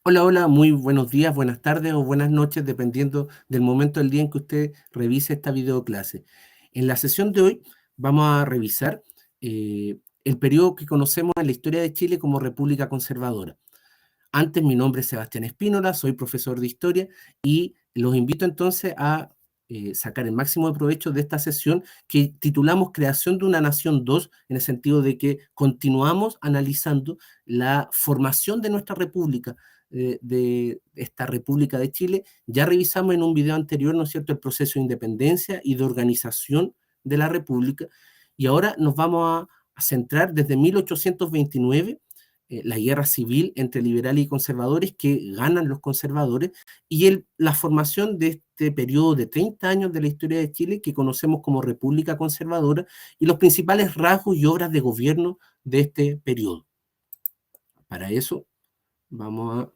Hola, hola, muy buenos días, buenas tardes o buenas noches, dependiendo del momento del día en que usted revise esta videoclase. En la sesión de hoy vamos a revisar el periodo que conocemos en la historia de Chile como República Conservadora. Antes, mi nombre es Sebastián Espínola, soy profesor de historia y los invito entonces a sacar el máximo de provecho de esta sesión que titulamos Creación de una Nación 2, en el sentido de que continuamos analizando la formación de nuestra república, de esta República de Chile. Ya revisamos en un video anterior, ¿no es cierto?, el proceso de independencia y de organización de la república, y ahora nos vamos a centrar desde 1829, la guerra civil entre liberales y conservadores, que ganan los conservadores, y la formación de este periodo de 30 años de la historia de Chile que conocemos como República Conservadora, y los principales rasgos y obras de gobierno de este periodo. Para eso vamos a,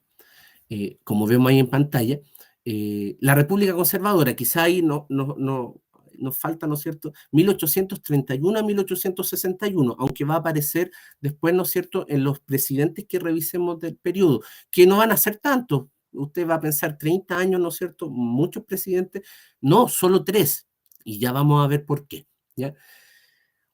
como vemos ahí en pantalla, la República Conservadora. Quizá ahí nos falta, ¿no es cierto?, 1831 a 1861, aunque va a aparecer después, ¿no es cierto?, en los presidentes que revisemos del periodo, que no van a ser tantos. Usted va a pensar 30 años, ¿no es cierto?, muchos presidentes. No, solo 3, y ya vamos a ver por qué, ¿ya?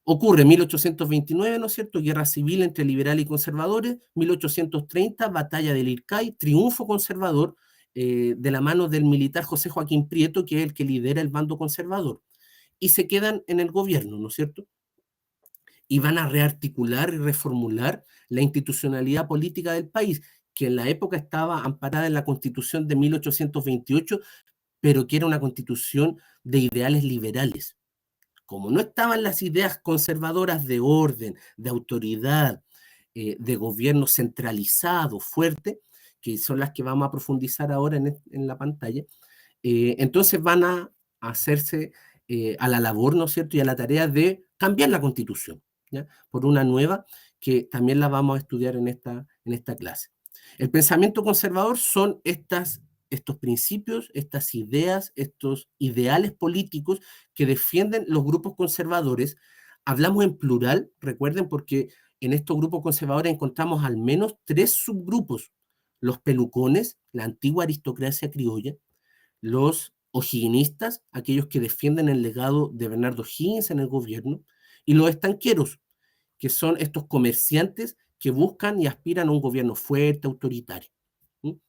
Ocurre en 1829, ¿no es cierto?, guerra civil entre liberales y conservadores. 1830, batalla del Ircay, triunfo conservador, de la mano del militar José Joaquín Prieto, que es el que lidera el bando conservador. Y se quedan en el gobierno, ¿no es cierto? Y van a rearticular y reformular la institucionalidad política del país, que en la época estaba amparada en la Constitución de 1828, pero que era una constitución de ideales liberales. Como no estaban las ideas conservadoras de orden, de autoridad, de gobierno centralizado, fuerte, que son las que vamos a profundizar ahora en la pantalla, entonces van a hacerse a la labor, ¿no es cierto?, y a la tarea de cambiar la Constitución, ¿ya?, por una nueva que también la vamos a estudiar en esta clase. El pensamiento conservador son estos principios, estas ideas, estos ideales políticos que defienden los grupos conservadores. Hablamos en plural, recuerden, porque en estos grupos conservadores encontramos al menos 3 subgrupos: los pelucones, la antigua aristocracia criolla; los o'higginistas, aquellos que defienden el legado de Bernardo Higgins en el gobierno; y los estanqueros, que son estos comerciantes que buscan y aspiran a un gobierno fuerte, autoritario. ¿Sí?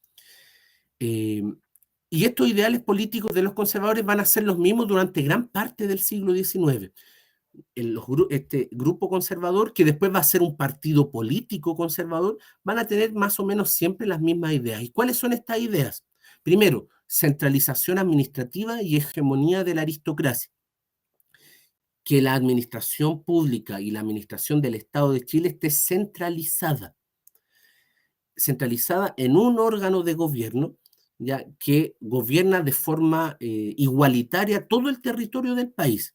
Y estos ideales políticos de los conservadores van a ser los mismos durante gran parte del siglo XIX. Este grupo conservador, que después va a ser un partido político conservador, van a tener más o menos siempre las mismas ideas. ¿Y cuáles son estas ideas? Primero, centralización administrativa y hegemonía de la aristocracia. Que la administración pública y la administración del Estado de Chile esté centralizada en un órgano de gobierno, ya que gobierna de forma igualitaria todo el territorio del país.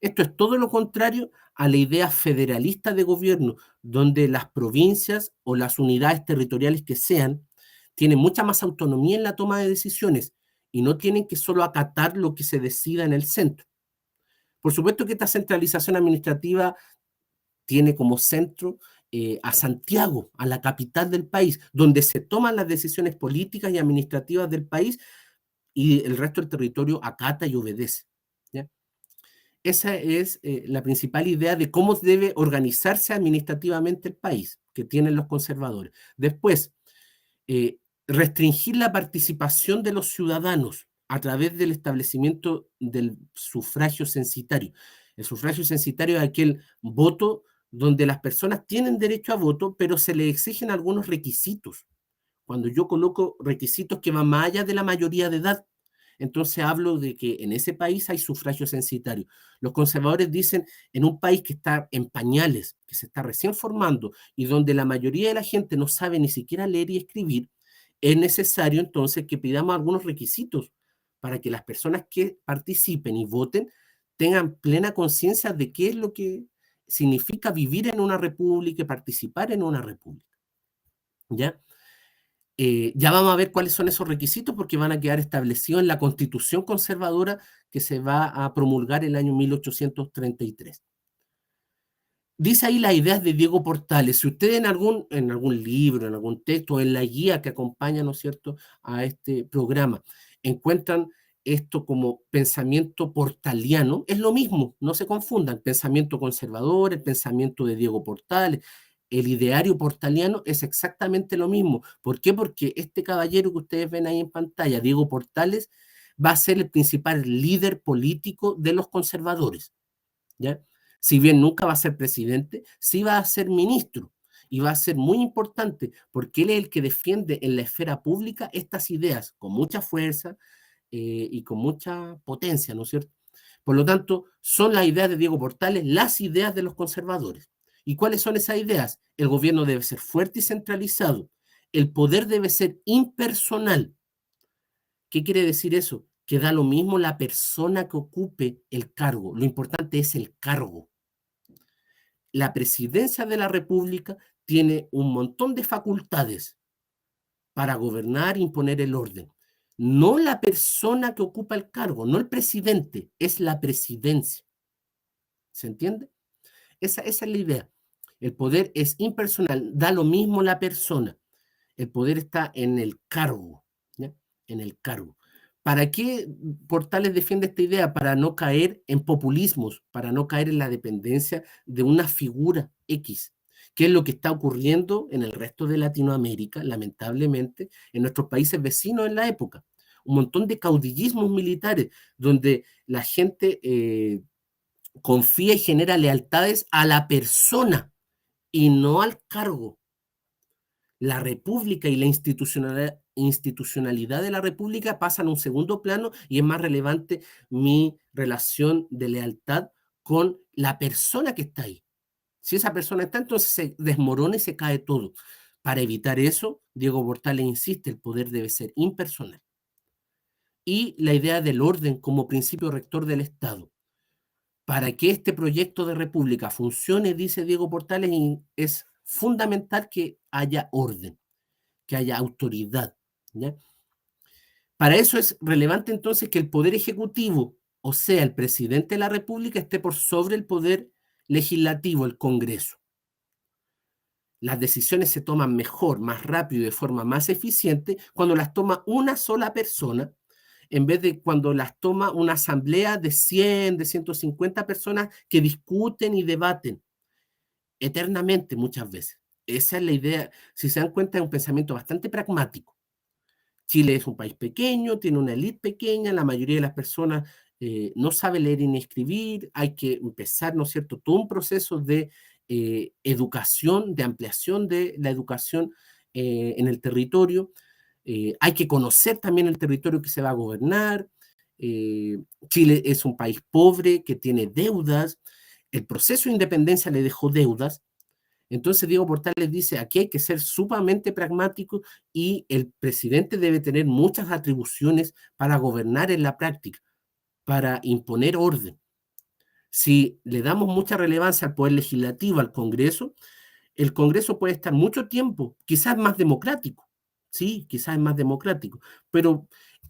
Esto es todo lo contrario a la idea federalista de gobierno, donde las provincias o las unidades territoriales que sean tienen mucha más autonomía en la toma de decisiones y no tienen que solo acatar lo que se decida en el centro. Por supuesto que esta centralización administrativa tiene como centro a Santiago, a la capital del país, donde se toman las decisiones políticas y administrativas del país, y el resto del territorio acata y obedece, ¿ya? Esa es la principal idea de cómo debe organizarse administrativamente el país, que tienen los conservadores. Después, eh, restringir la participación de los ciudadanos a través del establecimiento del sufragio censitario. El sufragio censitario es aquel voto donde las personas tienen derecho a voto, pero se les exigen algunos requisitos. Cuando yo coloco requisitos que van más allá de la mayoría de edad, entonces hablo de que en ese país hay sufragio censitario. Los conservadores dicen, en un país que está en pañales, que se está recién formando y donde la mayoría de la gente no sabe ni siquiera leer y escribir, es necesario entonces que pidamos algunos requisitos para que las personas que participen y voten tengan plena conciencia de qué es lo que significa vivir en una república y participar en una república, ¿ya? Ya vamos a ver cuáles son esos requisitos, porque van a quedar establecidos en la Constitución conservadora que se va a promulgar el año 1833. Dice ahí las ideas de Diego Portales. Si ustedes en algún libro, en algún texto, en la guía que acompaña, ¿no es cierto?, a este programa, encuentran esto como pensamiento portaliano, es lo mismo, no se confundan, pensamiento conservador, el pensamiento de Diego Portales, el ideario portaliano es exactamente lo mismo. ¿Por qué? Porque este caballero que ustedes ven ahí en pantalla, Diego Portales, va a ser el principal líder político de los conservadores, ¿ya? Si bien nunca va a ser presidente, sí va a ser ministro y va a ser muy importante porque él es el que defiende en la esfera pública estas ideas con mucha fuerza y con mucha potencia, ¿no es cierto? Por lo tanto, son las ideas de Diego Portales las ideas de los conservadores. ¿Y cuáles son esas ideas? El gobierno debe ser fuerte y centralizado. El poder debe ser impersonal. ¿Qué quiere decir eso? Que da lo mismo la persona que ocupe el cargo. Lo importante es el cargo. La presidencia de la República tiene un montón de facultades para gobernar e imponer el orden. No la persona que ocupa el cargo, no el presidente, es la presidencia. ¿Se entiende? Esa es la idea. El poder es impersonal, da lo mismo la persona. El poder está en el cargo, ¿ya? En el cargo. ¿Para qué Portales defiende esta idea? Para no caer en populismos, para no caer en la dependencia de una figura X, que es lo que está ocurriendo en el resto de Latinoamérica, lamentablemente, en nuestros países vecinos en la época. Un montón de caudillismos militares, donde la gente confía y genera lealtades a la persona y no al cargo. La república y la institucionalidad de la república pasan a un segundo plano y es más relevante mi relación de lealtad con la persona que está ahí. Si esa persona está, entonces se desmorona y se cae todo. Para evitar eso, Diego Portales insiste, el poder debe ser impersonal. Y la idea del orden como principio rector del Estado. Para que este proyecto de república funcione, dice Diego Portales, es fundamental que haya orden, que haya autoridad, ¿ya? Para eso es relevante entonces que el poder ejecutivo, o sea, el presidente de la República, esté por sobre el poder legislativo, el Congreso. Las decisiones se toman mejor, más rápido y de forma más eficiente cuando las toma una sola persona, en vez de cuando las toma una asamblea de 100, de 150 personas que discuten y debaten eternamente muchas veces. Esa es la idea. Si se dan cuenta, es un pensamiento bastante pragmático. Chile es un país pequeño, tiene una élite pequeña, la mayoría de las personas no sabe leer ni escribir, hay que empezar, ¿no es cierto?, todo un proceso de educación, de ampliación de la educación en el territorio. Hay que conocer también el territorio que se va a gobernar. Chile es un país pobre que tiene deudas. El proceso de independencia le dejó deudas. Entonces Diego Portales dice, aquí hay que ser sumamente pragmático y el presidente debe tener muchas atribuciones para gobernar en la práctica, para imponer orden. Si le damos mucha relevancia al poder legislativo, al Congreso, el Congreso puede estar mucho tiempo, quizás más democrático, sí, quizás es más democrático, pero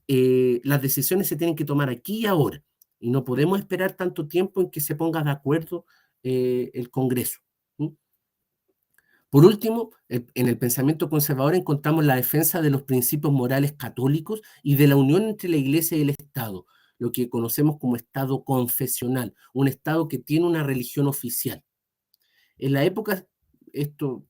las decisiones se tienen que tomar aquí y ahora, y no podemos esperar tanto tiempo en que se ponga de acuerdo el Congreso. ¿Sí? Por último, en el pensamiento conservador encontramos la defensa de los principios morales católicos y de la unión entre la Iglesia y el Estado, lo que conocemos como Estado confesional, un Estado que tiene una religión oficial. En la época, esto,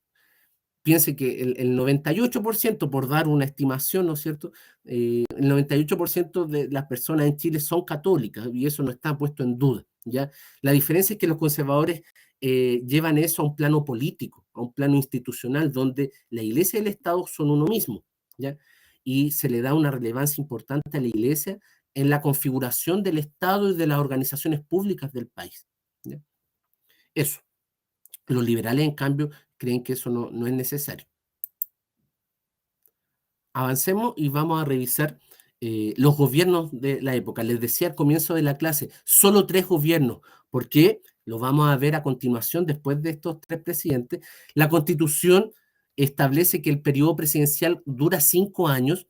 piense que el 98%, por dar una estimación, ¿no es cierto? El 98% de las personas en Chile son católicas y eso no está puesto en duda, ¿ya? La diferencia es que los conservadores llevan eso a un plano político, a un plano institucional, donde la Iglesia y el Estado son uno mismo, ¿ya? Y se le da una relevancia importante a la Iglesia en la configuración del Estado y de las organizaciones públicas del país, ¿ya? Eso. Los liberales, en cambio, creen que eso no es necesario. Avancemos y vamos a revisar los gobiernos de la época. Les decía al comienzo de la clase, solo 3 gobiernos. ¿Por qué? Lo vamos a ver a continuación, después de estos 3 presidentes. La Constitución establece que el periodo presidencial dura 5 años,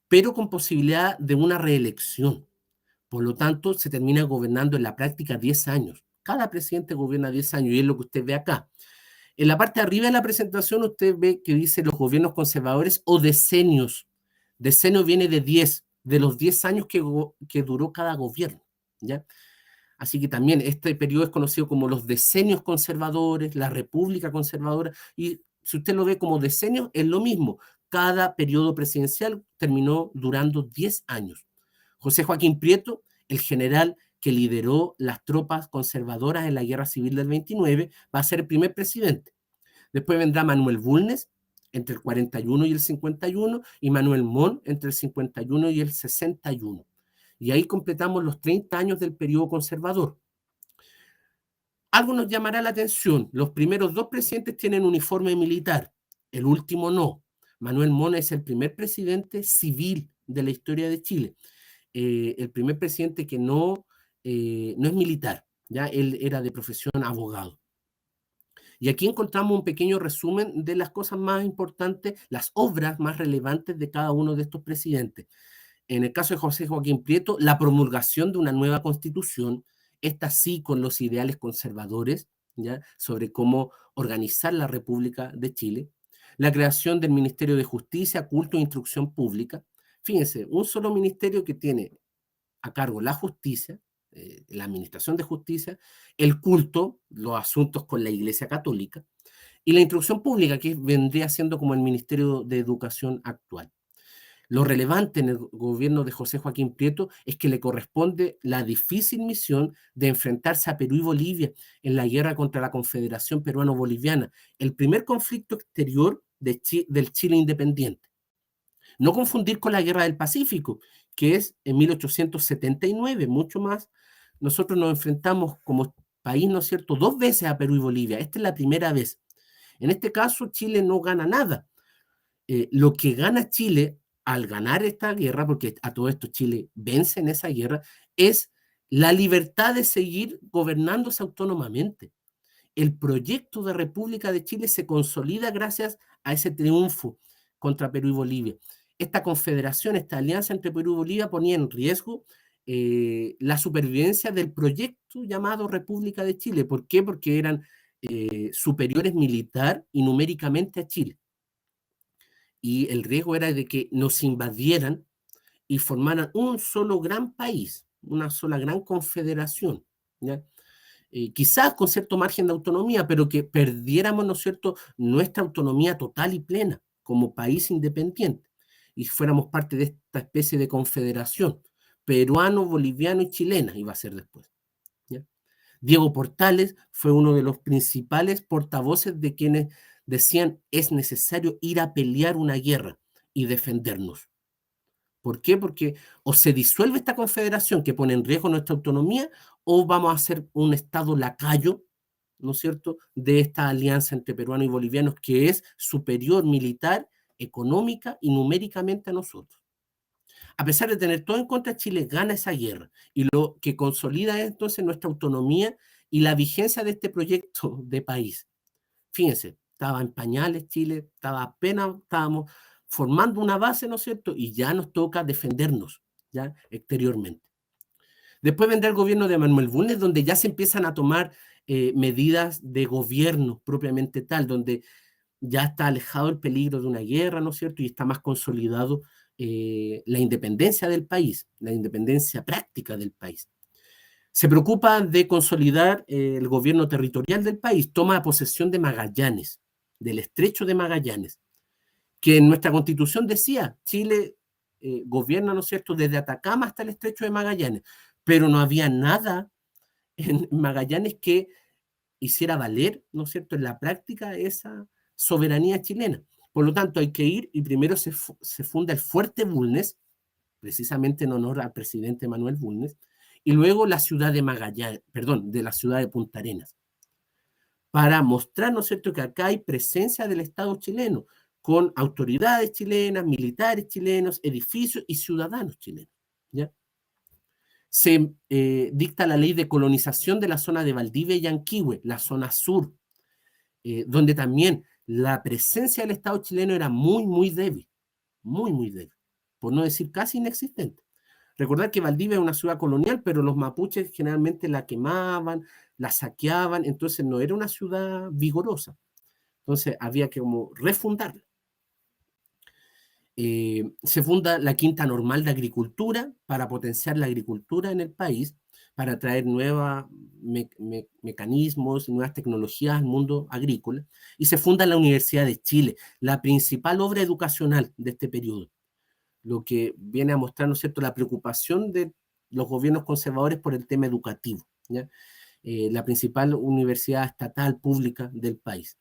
pero con posibilidad de una reelección. Por lo tanto, se termina gobernando en la práctica 10 años. cada presidente gobierna 10 años, y es lo que usted ve acá. En la parte de arriba de la presentación usted ve que dice los gobiernos conservadores o decenios. Decenio viene de 10, de los 10 años que duró cada gobierno, ¿ya? Así que también este periodo es conocido como los decenios conservadores, la república conservadora, y si usted lo ve como decenios, es lo mismo. Cada periodo presidencial terminó durando 10 años. José Joaquín Prieto, el general que lideró las tropas conservadoras en la Guerra Civil del 29, va a ser el primer presidente. Después vendrá Manuel Bulnes entre el 41 y el 51, y Manuel Montt entre el 51 y el 61. Y ahí completamos los 30 años del periodo conservador. Algo nos llamará la atención. Los primeros dos presidentes tienen uniforme militar, el último no. Manuel Montt es el primer presidente civil de la historia de Chile. El primer presidente que no es militar, ¿ya? Él era de profesión abogado. Y aquí encontramos un pequeño resumen de las cosas más importantes, las obras más relevantes de cada uno de estos presidentes. En el caso de José Joaquín Prieto, la promulgación de una nueva constitución, esta sí con los ideales conservadores, ¿ya? Sobre cómo organizar la República de Chile, la creación del Ministerio de Justicia, Culto e Instrucción Pública. Fíjense, un solo ministerio que tiene a cargo la justicia, la administración de justicia, el culto, los asuntos con la Iglesia Católica, y la instrucción pública, que vendría siendo como el Ministerio de Educación actual. Lo relevante en el gobierno de José Joaquín Prieto es que le corresponde la difícil misión de enfrentarse a Perú y Bolivia en la guerra contra la Confederación Peruano-Boliviana, el primer conflicto exterior del Chile independiente. No confundir con la Guerra del Pacífico, que es en 1879, mucho más. Nosotros nos enfrentamos como país, ¿no es cierto?, dos veces a Perú y Bolivia. Esta es la primera vez. En este caso, Chile no gana nada. Lo que gana Chile al ganar esta guerra, porque a todo esto Chile vence en esa guerra, es la libertad de seguir gobernándose autónomamente. El proyecto de República de Chile se consolida gracias a ese triunfo contra Perú y Bolivia. Esta confederación, esta alianza entre Perú y Bolivia ponía en riesgo la supervivencia del proyecto llamado República de Chile. ¿Por qué? Porque eran superiores militar y numéricamente a Chile. Y el riesgo era de que nos invadieran y formaran un solo gran país, una sola gran confederación, ¿ya? Quizás con cierto margen de autonomía, pero que perdiéramos, ¿no es cierto?, nuestra autonomía total y plena como país independiente y fuéramos parte de esta especie de confederación peruano, boliviano y chilena, iba a ser después, ¿ya? Diego Portales fue uno de los principales portavoces de quienes decían es necesario ir a pelear una guerra y defendernos. ¿Por qué? Porque o se disuelve esta confederación que pone en riesgo nuestra autonomía, o vamos a ser un Estado lacayo, ¿no es cierto?, de esta alianza entre peruanos y bolivianos que es superior militar, económica y numéricamente a nosotros. A pesar de tener todo en contra, Chile gana esa guerra y lo que consolida es entonces nuestra autonomía y la vigencia de este proyecto de país. Fíjense, estaba en pañales Chile, estábamos formando una base, ¿no es cierto? Y ya nos toca defendernos, ya exteriormente. Después vendrá el gobierno de Manuel Bulnes, donde ya se empiezan a tomar medidas de gobierno propiamente tal, donde ya está alejado el peligro de una guerra, ¿no es cierto? Y está más consolidado la independencia del país, la independencia práctica del país. Se preocupa de consolidar el gobierno territorial del país, toma posesión de Magallanes, del estrecho de Magallanes, que en nuestra constitución decía, Chile gobierna, ¿no es cierto?, desde Atacama hasta el estrecho de Magallanes, pero no había nada en Magallanes que hiciera valer, ¿no es cierto?, en la práctica esa soberanía chilena. Por lo tanto, hay que ir y primero se funda el Fuerte Bulnes, precisamente en honor al presidente Manuel Bulnes, y luego la ciudad de Magallanes, perdón, de la ciudad de Punta Arenas, para mostrar, ¿no es cierto?, que acá hay presencia del Estado chileno, con autoridades chilenas, militares chilenos, edificios y ciudadanos chilenos, ¿ya? Se dicta la ley de colonización de la zona de Valdivia y Yanquihue, la zona sur, donde también la presencia del Estado chileno era muy, muy débil, por no decir casi inexistente. Recordar que Valdivia es una ciudad colonial, pero los mapuches generalmente la quemaban, la saqueaban, entonces no era una ciudad vigorosa. Entonces había que como refundarla. Se funda la Quinta Normal de Agricultura para potenciar la agricultura en el país, para traer nuevos mecanismos, nuevas tecnologías al mundo agrícola, y se funda la Universidad de Chile, la principal obra educacional de este periodo, lo que viene a mostrar, ¿no es cierto?, la preocupación de los gobiernos conservadores por el tema educativo, ¿ya? La principal universidad estatal pública del país.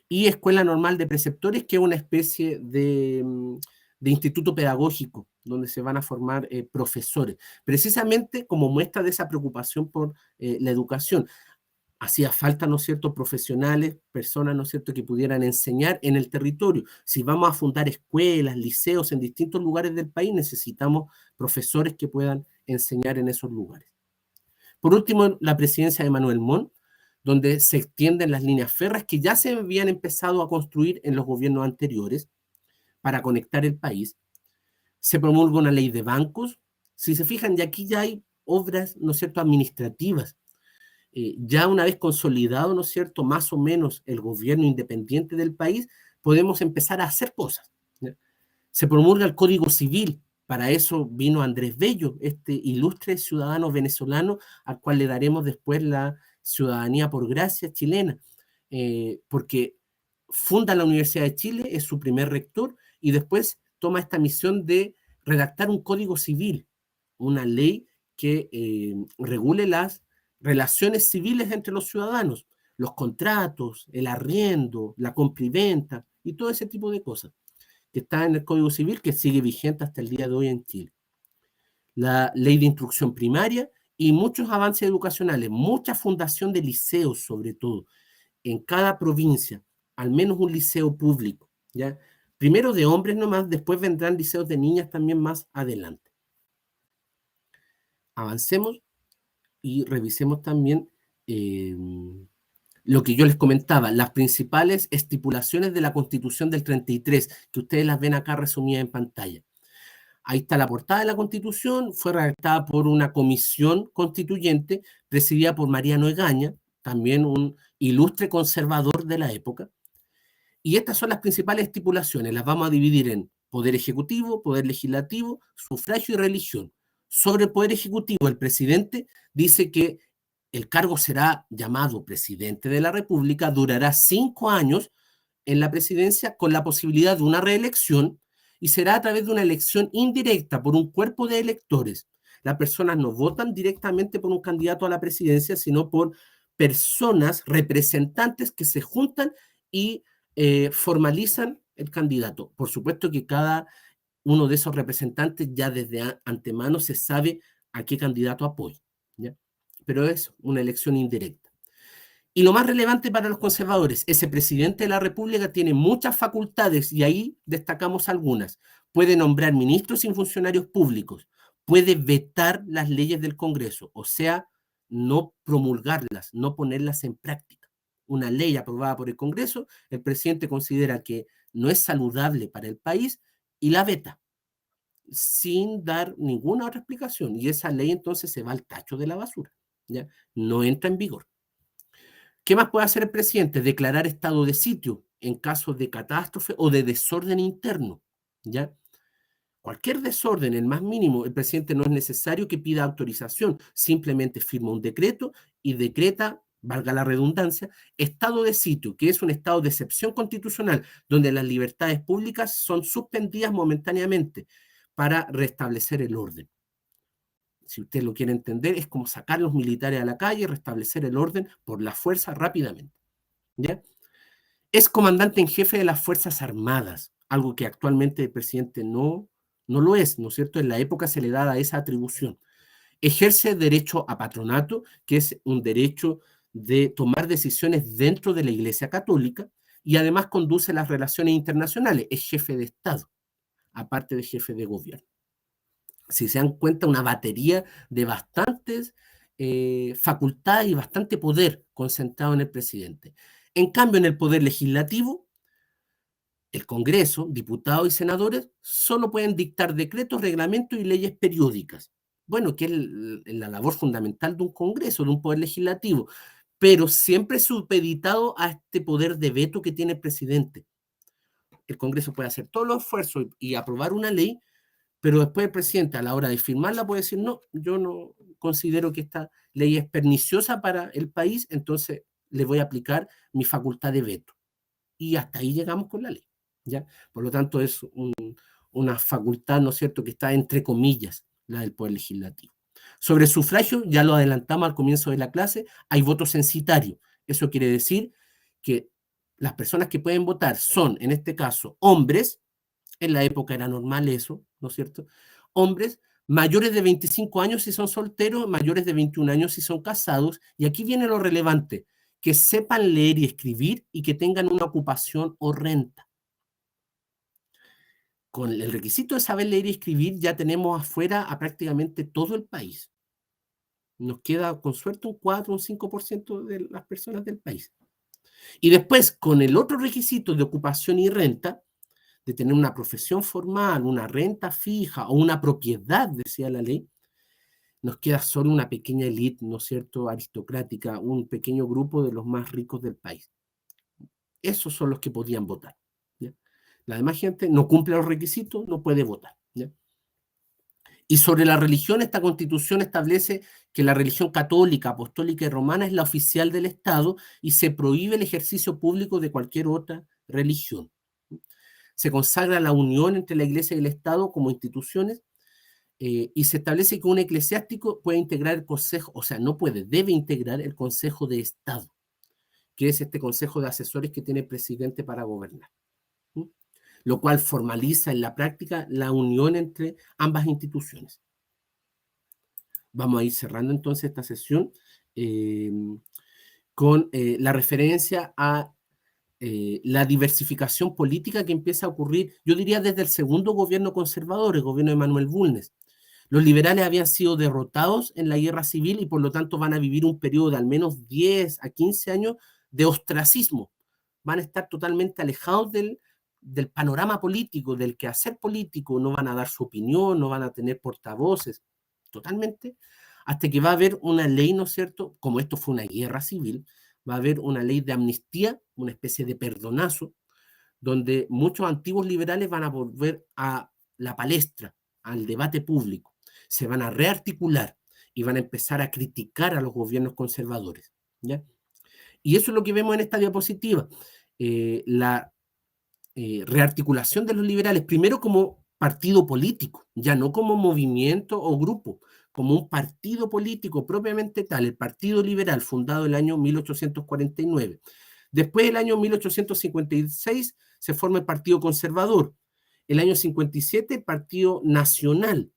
Y Escuela Normal de Preceptores, que es una especie de instituto pedagógico donde se van a formar profesores, precisamente como muestra de esa preocupación por la educación. Hacía falta, ¿no es cierto?, profesionales, personas, ¿no es cierto?, que pudieran enseñar en el territorio. Si vamos a fundar escuelas, liceos en distintos lugares del país, necesitamos profesores que puedan enseñar en esos lugares. Por último, la presidencia de Manuel Montt, donde se extienden las líneas férreas que ya se habían empezado a construir en los gobiernos anteriores para conectar el país. Se promulga una ley de bancos. Si se fijan, ya aquí ya hay obras, ¿no es cierto?, administrativas. Ya una vez consolidado, ¿no es cierto?, más o menos el gobierno independiente del país, podemos empezar a hacer cosas, ¿ya? Se promulga el Código Civil. Para eso vino Andrés Bello, este ilustre ciudadano venezolano al cual le daremos después la ciudadanía por gracia chilena, porque funda la Universidad de Chile, es su primer rector, y después toma esta misión de redactar un código civil, una ley que regule las relaciones civiles entre los ciudadanos, los contratos, el arriendo, la compra y venta, y todo ese tipo de cosas que está en el Código Civil, que sigue vigente hasta el día de hoy en Chile. La ley de instrucción primaria y muchos avances educacionales, mucha fundación de liceos sobre todo, en cada provincia, al menos un liceo público, ¿ya? Primero de hombres nomás, después vendrán liceos de niñas también más adelante. Avancemos y revisemos también lo que yo les comentaba, las principales estipulaciones de la Constitución del 33, que ustedes las ven acá resumidas en pantalla. Ahí está la portada de la Constitución, fue redactada por una comisión constituyente presidida por Mariano Egaña, también un ilustre conservador de la época. Y estas son las principales estipulaciones, las vamos a dividir en poder ejecutivo, poder legislativo, sufragio y religión. Sobre el poder ejecutivo, el presidente dice que el cargo será llamado presidente de la República, durará 5 años en la presidencia con la posibilidad de una reelección y será a través de una elección indirecta por un cuerpo de electores. Las personas no votan directamente por un candidato a la presidencia, sino por personas, representantes que se juntan y formalizan el candidato. Por supuesto que cada uno de esos representantes ya desde antemano se sabe a qué candidato apoya, ¿ya? Pero es una elección indirecta. Y lo más relevante para los conservadores, ese presidente de la República tiene muchas facultades y ahí destacamos algunas. Puede nombrar ministros y funcionarios públicos, puede vetar las leyes del Congreso, o sea, no promulgarlas, no ponerlas en práctica. Una ley aprobada por el Congreso, el presidente considera que no es saludable para el país y la veta, sin dar ninguna otra explicación. Y esa ley entonces se va al tacho de la basura, ¿ya? No entra en vigor. ¿Qué más puede hacer el presidente? Declarar estado de sitio en caso de catástrofe o de desorden interno, ¿ya? Cualquier desorden, el más mínimo, el presidente no es necesario que pida autorización, simplemente firma un decreto y decreta, valga la redundancia, estado de sitio, que es un estado de excepción constitucional, donde las libertades públicas son suspendidas momentáneamente para restablecer el orden. Si usted lo quiere entender, es como sacar a los militares a la calle y restablecer el orden por la fuerza rápidamente, ¿ya? Es comandante en jefe de las Fuerzas Armadas, algo que actualmente el presidente no lo es, ¿no es cierto? En la época se le daba esa atribución. Ejerce derecho a patronato, que es un derecho de tomar decisiones dentro de la Iglesia Católica, y además conduce las relaciones internacionales. Es jefe de Estado, aparte de jefe de gobierno. Si se dan cuenta, una batería de bastantes facultades y bastante poder concentrado en el presidente. En cambio, en el poder legislativo, El Congreso, diputados y senadores, solo pueden dictar decretos, reglamentos y leyes periódicas. Bueno, que es la labor fundamental de un Congreso, de un poder legislativo, pero siempre supeditado a este poder de veto que tiene el presidente. El Congreso puede hacer todos los esfuerzos y aprobar una ley, pero después el presidente a la hora de firmarla puede decir, no, yo no considero que esta ley es perniciosa para el país, entonces le voy a aplicar mi facultad de veto. Y hasta ahí llegamos con la ley, ¿ya? Por lo tanto, es una facultad, ¿no es cierto?, que está entre comillas, la del Poder Legislativo. Sobre sufragio, ya lo adelantamos al comienzo de la clase, hay voto censitario. Eso quiere decir que las personas que pueden votar son, en este caso, hombres, en la época era normal eso, ¿no es cierto? Hombres mayores de 25 años si son solteros, mayores de 21 años si son casados, y aquí viene lo relevante, que sepan leer y escribir y que tengan una ocupación o renta. Con el requisito de saber leer y escribir ya tenemos afuera a prácticamente todo el país. Nos queda con suerte un 4 o un 5% de las personas del país. Y después, con el otro requisito de ocupación y renta, de tener una profesión formal, una renta fija o una propiedad, decía la ley, nos queda solo una pequeña élite, ¿no es cierto?, aristocrática, un pequeño grupo de los más ricos del país. Esos son los que podían votar, ¿ya? La demás gente no cumple los requisitos, no puede votar, ¿ya? Y sobre la religión, esta constitución establece que la religión católica, apostólica y romana es la oficial del Estado y se prohíbe el ejercicio público de cualquier otra religión. Se consagra la unión entre la Iglesia y el Estado como instituciones y se establece que un eclesiástico puede integrar el consejo, o sea, no puede, debe integrar el Consejo de Estado, que es este consejo de asesores que tiene el presidente para gobernar, ¿sí? Lo cual formaliza en la práctica la unión entre ambas instituciones. Vamos a ir cerrando entonces esta sesión con la referencia a la diversificación política que empieza a ocurrir, yo diría desde el segundo gobierno conservador, el gobierno de Manuel Bulnes. Los liberales habían sido derrotados en la guerra civil y por lo tanto van a vivir un periodo de al menos 10 a 15 años de ostracismo. Van a estar totalmente alejados del panorama político, del quehacer político, no van a dar su opinión, no van a tener portavoces, totalmente, hasta que va a haber una ley, ¿no es cierto? Como esto fue una guerra civil, va a haber una ley de amnistía, una especie de perdonazo, donde muchos antiguos liberales van a volver a la palestra, al debate público, se van a rearticular y van a empezar a criticar a los gobiernos conservadores, ¿ya? Y eso es lo que vemos en esta diapositiva, la rearticulación de los liberales, primero como partido político, ya no como movimiento o grupo, como un partido político propiamente tal, el Partido Liberal, fundado el año 1849. Después, el año 1856, se forma el Partido Conservador. El año 57, el Partido Nacional.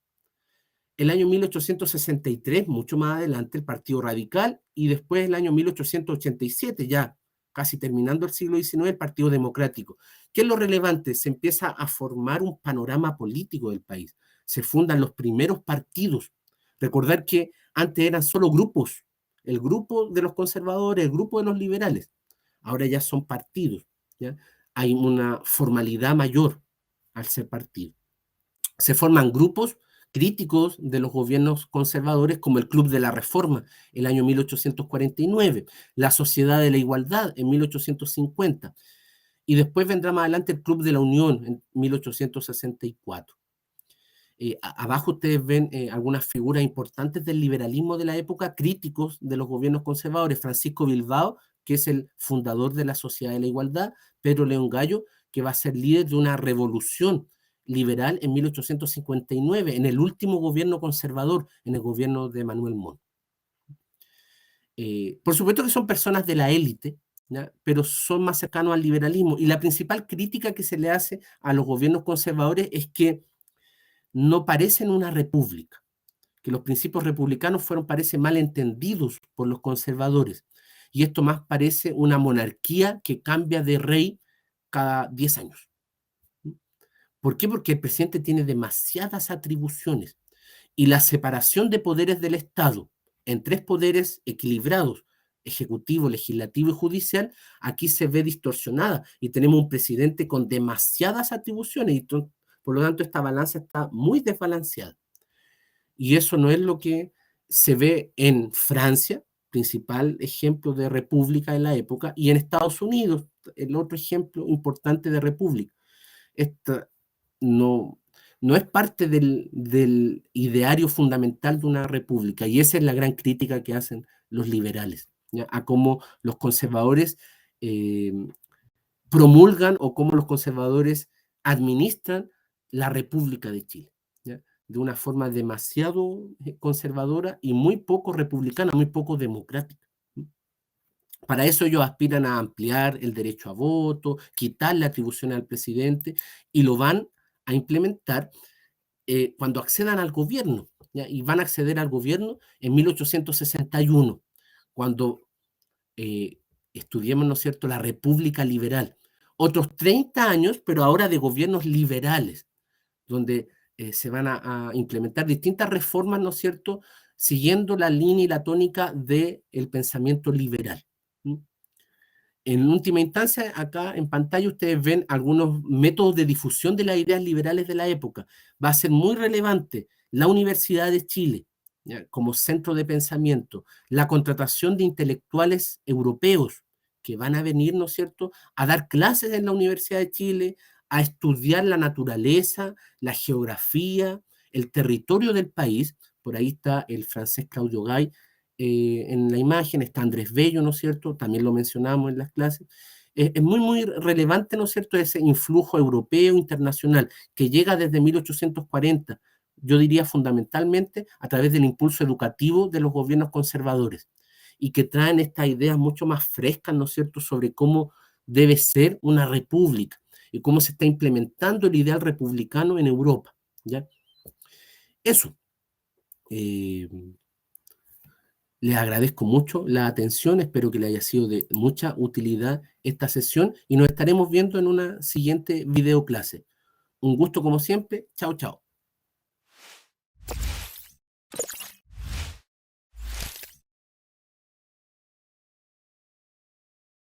El año 1863, mucho más adelante, el Partido Radical. Y después, el año 1887, ya casi terminando el siglo XIX, el Partido Democrático. ¿Qué es lo relevante? Se empieza a formar un panorama político del país. Se fundan los primeros partidos. Recordar que antes eran solo grupos. El grupo de los conservadores, el grupo de los liberales. Ahora ya son partidos, ¿ya? Hay una formalidad mayor al ser partido. Se forman grupos críticos de los gobiernos conservadores como el Club de la Reforma, el año 1849, la Sociedad de la Igualdad en 1850, y después vendrá más adelante el Club de la Unión en 1864. Abajo ustedes ven algunas figuras importantes del liberalismo de la época, críticos de los gobiernos conservadores. Francisco Bilbao, que es el fundador de la Sociedad de la Igualdad, Pedro León Gallo, que va a ser líder de una revolución liberal en 1859, en el último gobierno conservador, en el gobierno de Manuel Montt. Por supuesto que son personas de la élite, ¿ya? Pero son más cercanos al liberalismo. Y la principal crítica que se le hace a los gobiernos conservadores es que no parecen una república, que los principios republicanos parece, mal entendidos por los conservadores. Y esto más parece una monarquía que cambia de rey cada 10 años. ¿Por qué? Porque el presidente tiene demasiadas atribuciones y la separación de poderes del Estado en tres poderes equilibrados ejecutivo, legislativo y judicial, aquí se ve distorsionada y tenemos un presidente con demasiadas atribuciones y por lo tanto esta balanza está muy desbalanceada. Y eso no es lo que se ve en Francia, principal ejemplo de república de la época, y en Estados Unidos, el otro ejemplo importante de república. Esta no, no es parte del ideario fundamental de una república, y esa es la gran crítica que hacen los liberales, ¿ya? A cómo los conservadores eh, promulgan o cómo los conservadores administran la República de Chile, ¿ya? De una forma demasiado conservadora y muy poco republicana, muy poco democrática. Para eso ellos aspiran a ampliar el derecho a voto, quitarle atribuciones al presidente y lo van a implementar cuando accedan al gobierno, ¿ya? Y van a acceder al gobierno en 1861, cuando estudiemos, ¿no es cierto?, la República Liberal. Otros 30 años, pero ahora de gobiernos liberales, donde se van a implementar distintas reformas, ¿no es cierto?, siguiendo la línea y la tónica del pensamiento liberal. En última instancia, acá en pantalla ustedes ven algunos métodos de difusión de las ideas liberales de la época. Va a ser muy relevante la Universidad de Chile, ¿ya?, como centro de pensamiento, la contratación de intelectuales europeos que van a venir, ¿no es cierto?, a dar clases en la Universidad de Chile, a estudiar la naturaleza, la geografía, el territorio del país. Por ahí está el francés Claudio Gay, en la imagen, está Andrés Bello, ¿no es cierto? También lo mencionamos en las clases. Es muy, muy relevante, ¿no es cierto?, ese influjo europeo internacional que llega desde 1840, yo diría fundamentalmente a través del impulso educativo de los gobiernos conservadores, y que traen estas ideas mucho más frescas, ¿no es cierto?, sobre cómo debe ser una república y cómo se está implementando el ideal republicano en Europa, ¿ya? Eso. Les agradezco mucho la atención, espero que le haya sido de mucha utilidad esta sesión y nos estaremos viendo en una siguiente videoclase. Un gusto como siempre. Chao, chao.